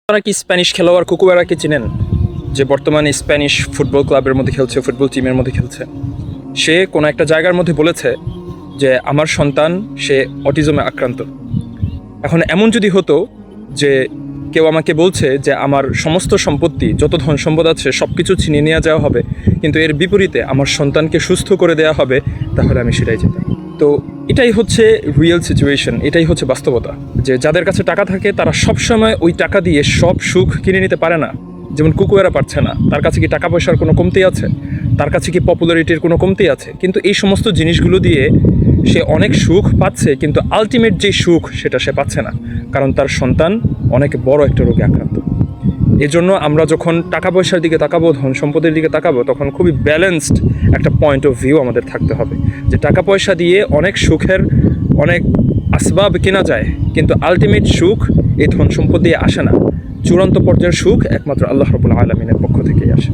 আপনারা কি স্প্যানিশ খেলোয়াড় কুকুরেরাকে চিনেন, যে বর্তমানে স্প্যানিশ ফুটবল ক্লাবের মধ্যে খেলছে, ফুটবল টিমের মধ্যে খেলছে? সে কোনো একটা জায়গার মধ্যে বলেছে যে আমার সন্তান সে অটিজমে আক্রান্ত। এখন এমন যদি হতো যে কেউ আমাকে বলছে যে আমার সমস্ত সম্পত্তি, যত ধন সম্পদ আছে সব কিছু ছিনিয়ে নিয়ে যাওয়া হবে, কিন্তু এর বিপরীতে আমার সন্তানকে সুস্থ করে দেওয়া হবে, তাহলে আমি সেটাই যেতাম। তো এটাই হচ্ছে রিয়েল সিচুয়েশন, এটাই হচ্ছে বাস্তবতা, যে যাদের কাছে টাকা থাকে তারা সবসময় ওই টাকা দিয়ে সব সুখ কিনে নিতে পারে না। যেমন কুকুরেরা পারছে না। তার কাছে কি টাকা পয়সার কোনো কমতি আছে? তার কাছে কি পপুলারিটির কোনো কমতি আছে? কিন্তু এই সমস্ত জিনিসগুলো দিয়ে সে অনেক সুখ পাচ্ছে, কিন্তু আলটিমেট যে সুখ সেটা সে পাচ্ছে না, কারণ তার সন্তান অনেক বড় একটা রোগে আক্রান্ত। এজন্য আমরা যখন টাকা পয়সার দিকে তাকাবো, ধন সম্পদের দিকে তাকাবো, তখন খুবই ব্যালেন্সড একটা পয়েন্ট অফ ভিউ আমাদের থাকতে হবে, যে টাকা পয়সা দিয়ে অনেক সুখের অনেক আসবাব কেনা যায়, কিন্তু আলটিমেট সুখ এই ধন সম্পদ দিয়ে আসে না। চূড়ান্ত পর্যায়ের সুখ একমাত্র আল্লাহ রাব্বুল আলামিনের পক্ষ থেকেই আসে।